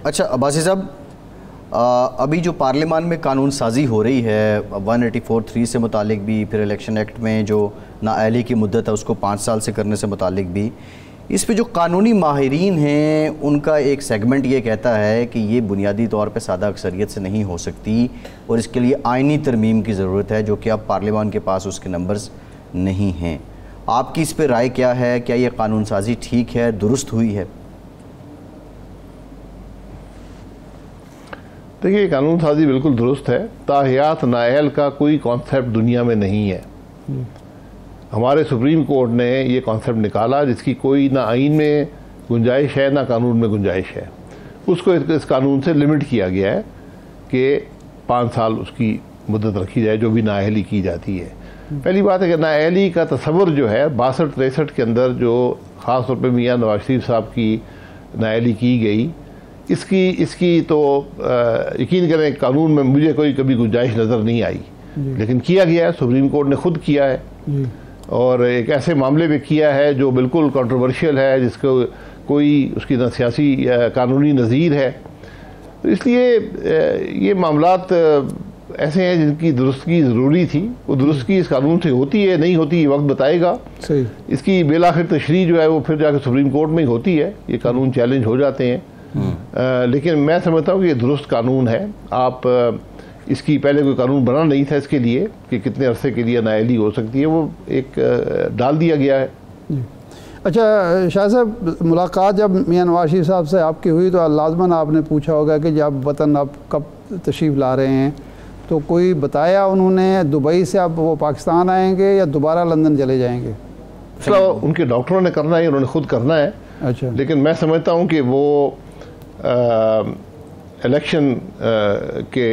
اچھا عباسی صاحب، ابھی جو پارلیمان میں قانون سازی ہو رہی ہے 184(3) سے متعلق بھی، پھر الیکشن ایکٹ میں جو نااہلی کی مدت ہے اس کو 5 سال سے کرنے سے متعلق بھی، اس پہ جو قانونی ماہرین ہیں ان کا ایک سیگمنٹ یہ کہتا ہے کہ یہ بنیادی طور پہ سادہ اکثریت سے نہیں ہو سکتی اور اس کے لیے آئینی ترمیم کی ضرورت ہے، جو کہ اب پارلیمان کے پاس اس کے نمبرز نہیں ہیں۔ آپ کی اس پہ رائے کیا ہے؟ کیا یہ قانون سازی ٹھیک ہے، درست ہوئی ہے؟ دیکھیے، قانون سازی بالکل درست ہے۔ تاحیات نااہل کا کوئی کانسیپٹ دنیا میں نہیں ہے۔ ہمارے سپریم کورٹ نے یہ کانسیپٹ نکالا جس کی کوئی نہ آئین میں گنجائش ہے نہ قانون میں گنجائش ہے۔ اس کو اس قانون سے لمٹ کیا گیا ہے کہ 5 سال اس کی مدت رکھی جائے جو بھی نااہلی کی جاتی ہے۔ پہلی بات ہے کہ نااہلی کا تصور جو ہے 62-63 کے اندر جو خاص طور پہ میاں نواز شریف صاحب کی نااہلی کی گئی، اس کی تو یقین کریں قانون میں مجھے کوئی کبھی گنجائش نظر نہیں آئی، لیکن کیا گیا ہے، سپریم کورٹ نے خود کیا ہے، اور ایک ایسے معاملے میں کیا ہے جو بالکل کنٹروورشل ہے، جس کو کوئی اس کی نہ سیاسی قانونی نظیر ہے۔ تو اس لیے یہ معاملات ایسے ہیں جن کی درستگی ضروری تھی۔ وہ درستگی اس قانون سے ہوتی ہے نہیں ہوتی، یہ وقت بتائے گا۔ اس کی بالآخر تشریح جو ہے وہ پھر جا کے سپریم کورٹ میں ہی ہوتی ہے، یہ قانون چیلنج ہو جاتے ہیں۔ لیکن میں سمجھتا ہوں کہ یہ درست قانون ہے۔ آپ اس کی پہلے کوئی قانون بنا نہیں تھا اس کے لیے کہ کتنے عرصے کے لیے نااہلی ہو سکتی ہے، وہ ایک ڈال دیا گیا ہے۔ اچھا شاہ صاحب، ملاقات جب میاں نواز شریف صاحب سے آپ کی ہوئی تو لازماً آپ نے پوچھا ہوگا کہ جب وطن آپ کب تشریف لا رہے ہیں، تو کوئی بتایا انہوں نے دبئی سے اب وہ پاکستان آئیں گے یا دوبارہ لندن چلے جائیں گے؟ ان کے ڈاکٹروں نے کرنا ہے، انہوں نے خود کرنا ہے۔ اچھا، لیکن میں سمجھتا ہوں کہ وہ الیکشن کے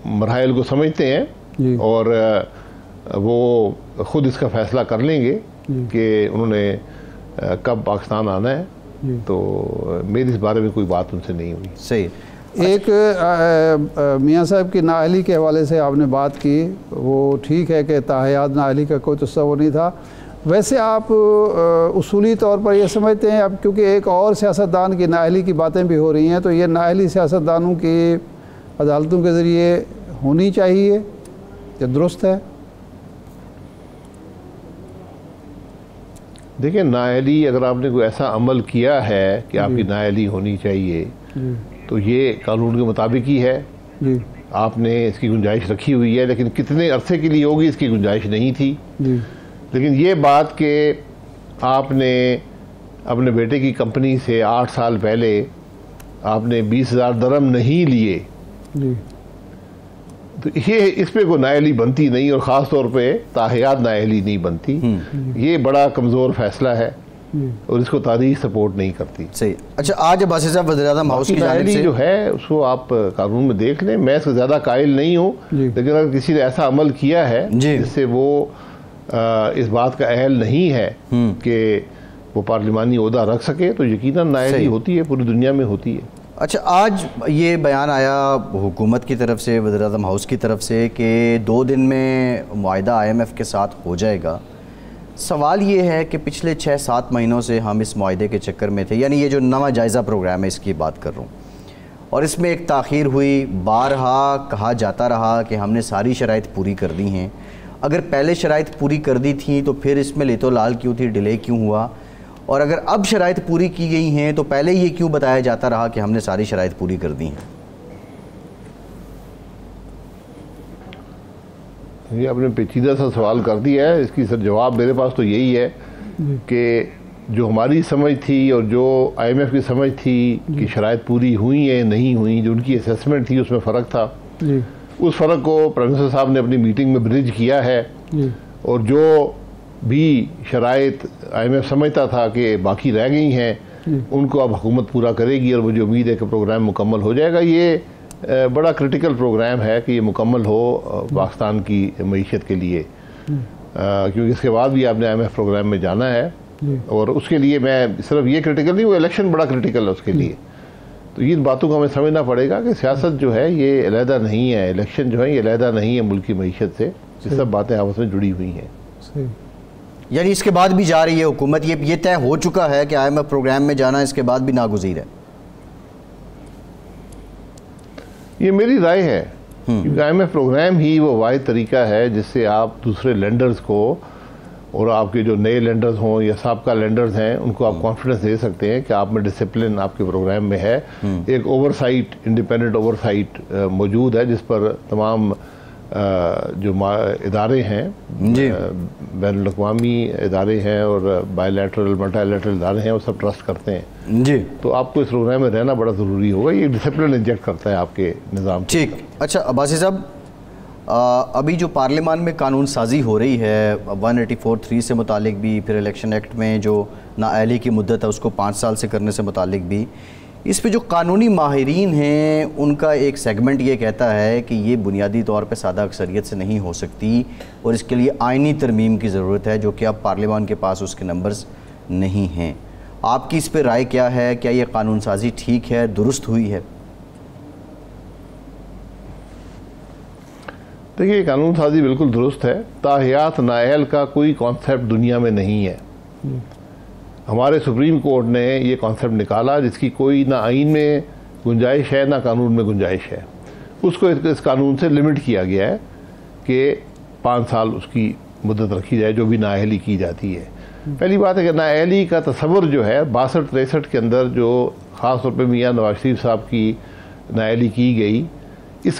مراحل کو سمجھتے ہیں اور وہ خود اس کا فیصلہ کر لیں گے کہ انہوں نے کب پاکستان آنا ہے۔ تو میری اس بارے میں کوئی بات ان سے نہیں ہوئی۔ صحیح۔ ایک میاں صاحب کی نااہلی کے حوالے سے آپ نے بات کی، وہ ٹھیک ہے کہ تاحیات نااہلی کا کوئی تصور نہیں تھا۔ ویسے آپ اصولی طور پر یہ سمجھتے ہیں، اب کیونکہ ایک اور سیاستدان کی نااہلی کی باتیں بھی ہو رہی ہیں، تو یہ نااہلی سیاستدانوں کی عدالتوں کے ذریعے ہونی چاہیے یا درست ہے؟ دیکھیں، نااہلی اگر آپ نے کوئی ایسا عمل کیا ہے کہ آپ کی نااہلی ہونی چاہیے تو یہ قانون کے مطابق ہی ہے۔ آپ نے اس کی گنجائش رکھی ہوئی ہے، لیکن کتنے عرصے کے لیے ہوگی اس کی گنجائش نہیں تھی۔ لیکن یہ بات کہ آپ نے اپنے بیٹے کی کمپنی سے 8 سال پہلے آپ نے 20,000 درہم نہیں لیے، تو یہ اس پہ کوئی نااہلی بنتی نہیں، اور خاص طور پہ تاحیات نااہلی نہیں بنتی۔ یہ بڑا کمزور فیصلہ ہے اور اس کو تاریخ سپورٹ نہیں کرتی۔ صحیح۔ اچھا، آج عباسی صاحب وزیر اعظم ہاؤس کی جانب سے جو ہے اس کو آپ قانون میں دیکھ لیں، میں اس کو زیادہ قائل نہیں ہوں، لیکن اگر کسی نے ایسا عمل کیا ہے جس سے وہ اس بات کا اہل نہیں ہے کہ وہ پارلیمانی عہدہ رکھ سکے، تو یقیناً نااہلی ہوتی ہے، پوری دنیا میں ہوتی ہے۔ اچھا، آج یہ بیان آیا حکومت کی طرف سے، وزیر اعظم ہاؤس کی طرف سے، کہ 2 دن میں معاہدہ IMF کے ساتھ ہو جائے گا۔ سوال یہ ہے کہ پچھلے 6-7 مہینوں سے ہم اس معاہدے کے چکر میں تھے، یعنی یہ جو نواں جائزہ پروگرام ہے اس کی بات کر رہا ہوں، اور اس میں ایک تاخیر ہوئی، بارہا کہا جاتا رہا کہ ہم نے ساری شرائط پوری کر دی ہیں۔ اگر پہلے شرائط پوری کر دی تھیں تو پھر اس میں لیتو لال کیوں تھی، ڈیلے کیوں ہوا؟ اور اگر اب شرائط پوری کی گئی ہیں تو پہلے یہ کیوں بتایا جاتا رہا کہ ہم نے ساری شرائط پوری کر دی ہیں؟ یہ آپ نے پیچیدہ سا سوال کر دیا ہے۔ اس کی سر جواب میرے پاس تو یہی ہے کہ جو ہماری سمجھ تھی اور جو IMF کی سمجھ تھی کہ شرائط پوری ہوئی ہیں نہیں ہوئی، جو ان کی اسیسمنٹ تھی اس میں فرق تھا۔ اس فرق کو پرائم منسٹر صاحب نے اپنی میٹنگ میں برج کیا ہے، اور جو بھی شرائط IMF سمجھتا تھا کہ باقی رہ گئی ہیں ان کو اب حکومت پورا کرے گی، اور مجھے امید ہے کہ پروگرام مکمل ہو جائے گا۔ یہ بڑا کرٹیکل پروگرام ہے کہ یہ مکمل ہو پاکستان کی معیشت کے لیے، کیونکہ اس کے بعد بھی آپ نے IMF پروگرام میں جانا ہے، اور اس کے لیے میں صرف یہ کرٹیکل نہیں، وہ الیکشن بڑا کرٹیکل ہے اس کے لیے۔ تو ان باتوں کو ہمیں سمجھنا پڑے گا کہ سیاست جو ہے یہ علیحدہ نہیں ہے، الیکشن جو ہے یہ علیحدہ نہیں ہے ملک کی معیشت سے، یہ سب باتیں آپس میں جڑی ہوئی ہیں۔ یعنی اس کے بعد بھی جا رہی ہے حکومت، یہ طے ہو چکا ہے کہ IMF پروگرام میں جانا اس کے بعد بھی ناگزیر ہے؟ یہ میری رائے ہے، کیونکہ آئی ایم ایف پروگرام ہی وہ واحد طریقہ ہے جس سے آپ دوسرے لینڈرز کو اور آپ کے جو نئے لینڈرز ہوں یا سابقہ لینڈرز ہیں ان کو آپ کانفیڈنس دے سکتے ہیں کہ آپ میں ڈسپلن آپ کے پروگرام میں ہے، ایک اوورسائٹ، انڈیپینڈنٹ اوورسائٹ موجود ہے جس پر تمام جو ادارے ہیں، بین الاقوامی ادارے ہیں اور بائی لیٹرل ملٹی لیٹرل ادارے ہیں، وہ سب ٹرسٹ کرتے ہیں جی، تو آپ کو اس پروگرام میں رہنا بڑا ضروری ہوگا، یہ ڈسپلن انجیکٹ کرتا ہے آپ کے نظام۔ ٹھیک، اچھا عباسی صاحب، ابھی جو پارلیمان میں قانون سازی ہو رہی ہے 184(3) سے متعلق بھی، پھر الیکشن ایکٹ میں جو نااہلی کی مدت ہے اس کو 5 سال سے کرنے سے متعلق بھی، اس پہ جو قانونی ماہرین ہیں ان کا ایک سیگمنٹ یہ کہتا ہے کہ یہ بنیادی طور پہ سادہ اکثریت سے نہیں ہو سکتی اور اس کے لیے آئینی ترمیم کی ضرورت ہے، جو کہ اب پارلیمان کے پاس اس کے نمبرز نہیں ہیں۔ آپ کی اس پہ رائے کیا ہے؟ کیا یہ قانون سازی ٹھیک ہے، درست ہوئی ہے؟ دیکھیے، یہ قانون سازی بالکل درست ہے، تاحیات نااہل کا کوئی کانسیپٹ دنیا میں نہیں ہے۔ ہمارے سپریم کورٹ نے یہ کانسیپٹ نکالا جس کی کوئی نہ آئین میں گنجائش ہے نہ قانون میں گنجائش ہے، اس کو اس قانون سے لمٹ کیا گیا ہے کہ 5 سال اس کی مدت رکھی جائے جو بھی نااہلی کی جاتی ہے۔ پہلی بات ہے کہ نااہلی کا تصور جو ہے 62-63 کے اندر جو خاص طور پہ میاں نواز شریف صاحب کی نااہلی کی گئی، اس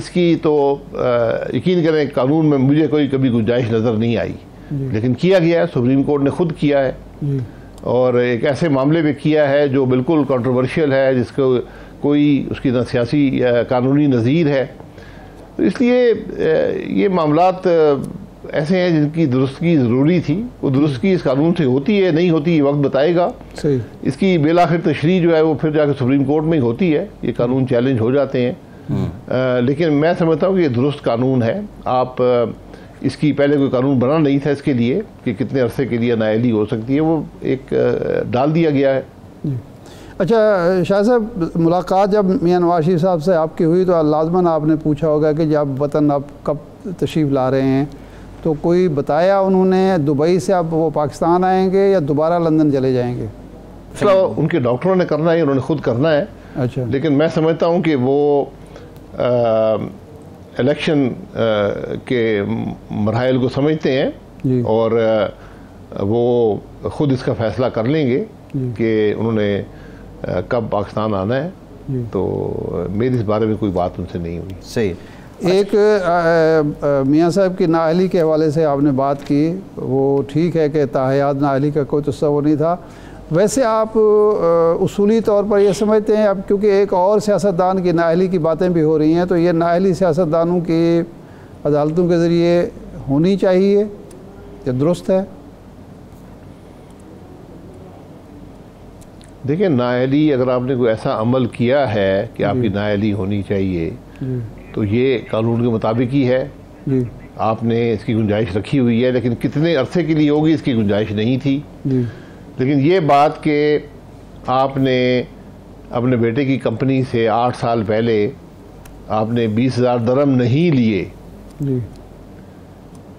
کی تو یقین کریں قانون میں مجھے کوئی کبھی گنجائش نظر نہیں آئی، لیکن کیا گیا ہے، سپریم کورٹ نے خود کیا ہے اور ایک ایسے معاملے میں کیا ہے جو بالکل کنٹروورشل ہے، جس کو کوئی اس کی نہ سیاسی یا قانونی نظیر ہے۔ تو اس لیے یہ معاملات ایسے ہیں جن کی درستگی ضروری تھی، وہ درستگی اس قانون سے ہوتی ہے نہیں ہوتی یہ وقت بتائے گا۔ اس کی بالآخر تشریح جو ہے وہ پھر جا کے سپریم کورٹ میں ہی ہوتی ہے، یہ قانون چیلنج ہو جاتے ہیں، لیکن میں سمجھتا ہوں کہ یہ درست قانون ہے۔ آپ اس کی پہلے کوئی قانون بنا نہیں تھا اس کے لیے کہ کتنے عرصے کے لیے نااہلی ہو سکتی ہے، وہ ایک ڈال دیا گیا ہے۔ اچھا شاہ صاحب، ملاقات جب میاں نواز شریف صاحب سے آپ کی ہوئی تو لازماً آپ نے پوچھا ہوگا کہ جب وطن آپ کب تشریف لا رہے ہیں، تو کوئی بتایا انہوں نے دبئی سے اب وہ پاکستان آئیں گے یا دوبارہ لندن چلے جائیں گے؟ ان کے ڈاکٹروں نے کرنا ہے، انہوں نے خود کرنا ہے۔ اچھا، لیکن میں سمجھتا ہوں کہ وہ الیکشن کے مراحل کو سمجھتے ہیں اور وہ خود اس کا فیصلہ کر لیں گے کہ انہوں نے کب پاکستان آنا ہے، تو میری اس بارے میں کوئی بات ان سے نہیں ہوئی۔ صحیح۔ ایک میاں صاحب کی نااہلی کے حوالے سے آپ نے بات کی، وہ ٹھیک ہے کہ تاحیات نااہلی کا کوئی تصور نہیں تھا، ویسے آپ اصولی طور پر یہ سمجھتے ہیں اب کیونکہ ایک اور سیاستدان کی نااہلی کی باتیں بھی ہو رہی ہیں، تو یہ نااہلی سیاستدانوں کی عدالتوں کے ذریعے ہونی چاہیے یا درست ہے؟ دیکھیں، نااہلی اگر آپ نے کوئی ایسا عمل کیا ہے کہ آپ کی نااہلی ہونی چاہیے تو یہ قانون کے مطابق ہی ہے۔ آپ نے اس کی گنجائش رکھی ہوئی ہے، لیکن کتنے عرصے کے لیے ہوگی اس کی گنجائش نہیں تھی۔ لیکن یہ بات کہ آپ نے اپنے بیٹے کی کمپنی سے 8 سال پہلے آپ نے 20,000 درہم نہیں لیے،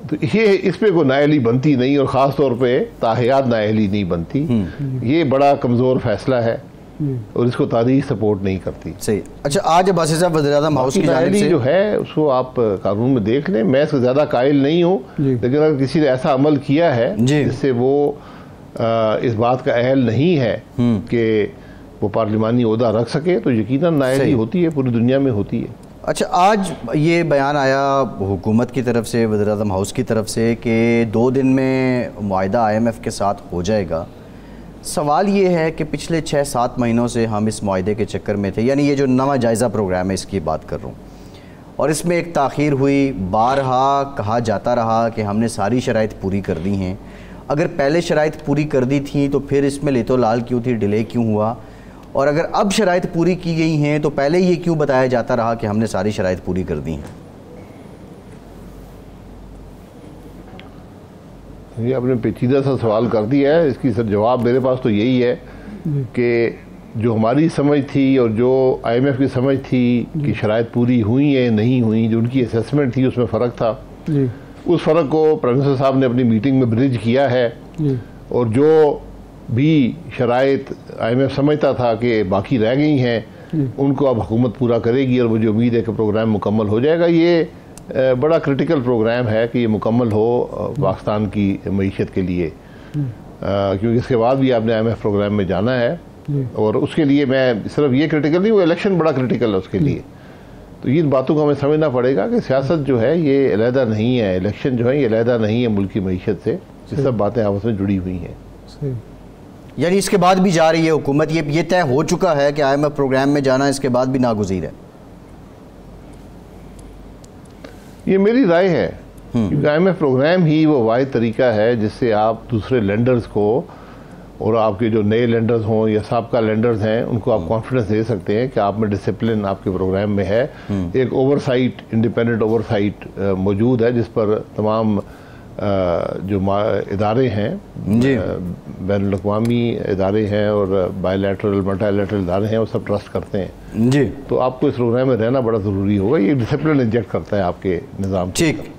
تو یہ اس پہ کوئی نااہلی بنتی نہیں، اور خاص طور پہ تاحیات نااہلی نہیں بنتی۔ یہ بڑا کمزور فیصلہ ہے اور اس کو تاریخ سپورٹ نہیں کرتی۔ صحیح۔ اچھا، آج عباسی صاحب وزیر اعظم ہاؤس کی جانب سے جو ہے اس کو آپ قانون میں دیکھ لیں، میں اس کو زیادہ قائل نہیں ہوں، لیکن اگر کسی نے ایسا عمل کیا ہے جس سے وہ اس بات کا اہل نہیں ہے کہ وہ پارلیمانی عہدہ رکھ سکے، تو یقیناً نااہلی ہوتی ہے، پوری دنیا میں ہوتی ہے۔ اچھا، آج یہ بیان آیا حکومت کی طرف سے، وزیر اعظم ہاؤس کی طرف سے کہ 2 دن میں معاہدہ IMF کے ساتھ ہو جائے گا۔ سوال یہ ہے کہ پچھلے 6-7 مہینوں سے ہم اس معاہدے کے چکر میں تھے، یعنی یہ جو نواں جائزہ پروگرام ہے اس کی بات کر رہا ہوں، اور اس میں ایک تاخیر ہوئی، بارہا کہا جاتا رہا کہ ہم نے ساری شرائط پوری کر دی ہیں۔ اگر پہلے شرائط پوری کر دی تھیں تو پھر اس میں لیت و لال کیوں تھی، ڈیلے کیوں ہوا، اور اگر اب شرائط پوری کی گئی ہیں تو پہلے یہ کیوں بتایا جاتا رہا کہ ہم نے ساری شرائط پوری کر دی ہیں؟ یہ آپ نے پیچیدہ سا سوال کر دیا ہے، اس کی سر جواب میرے پاس تو یہی ہے کہ جو ہماری سمجھ تھی اور جو IMF کی سمجھ تھی کہ شرائط پوری ہوئی ہیں نہیں ہوئی، جو ان کی اسیسمنٹ تھی اس میں فرق تھا۔ اس فرق کو پرائم منسٹر صاحب نے اپنی میٹنگ میں برج کیا ہے، اور جو بھی شرائط IMF سمجھتا تھا کہ باقی رہ گئی ہیں ان کو اب حکومت پورا کرے گی، اور مجھے امید ہے کہ پروگرام مکمل ہو جائے گا۔ یہ بڑا کرٹیکل پروگرام ہے کہ یہ مکمل ہو پاکستان کی معیشت کے لیے، کیونکہ اس کے بعد بھی آپ نے IMF پروگرام میں جانا ہے، اور اس کے لیے میں صرف یہ کرٹیکل نہیں، وہ الیکشن بڑا کرٹیکل ہے اس کے لیے۔ تو ان باتوں کو ہمیں سمجھنا پڑے گا کہ سیاست جو ہے یہ علیحدہ نہیں ہے، الیکشن جو ہے یہ علیحدہ نہیں ہے ملک کی معیشت سے، یہ سب باتیں آپس میں جڑی ہوئی ہیں۔ یعنی اس کے بعد بھی جا رہی ہے حکومت، یہ طے ہو چکا ہے کہ IMF پروگرام میں جانا اس کے بعد بھی ناگزیر ہے؟ یہ میری رائے ہے، کیونکہ IMF پروگرام ہی وہ واحد طریقہ ہے جس سے آپ دوسرے لینڈرز کو، اور آپ کے جو نئے لینڈرز ہوں یا سابقہ لینڈرز ہیں، ان کو آپ کانفیڈنس دے سکتے ہیں کہ آپ میں ڈسپلن آپ کے پروگرام میں ہے۔ ایک اوورسائٹ، انڈیپینڈنٹ اوورسائٹ موجود ہے جس پر تمام جو ادارے ہیں، بین الاقوامی ادارے ہیں اور بائی لیٹرل ملٹی لیٹرل ادارے ہیں، وہ سب ٹرسٹ کرتے ہیں۔ تو آپ کو اس پروگرام میں رہنا بڑا ضروری ہوگا، یہ ڈسپلن انجیکٹ کرتا ہے آپ کے نظام۔ ٹھیک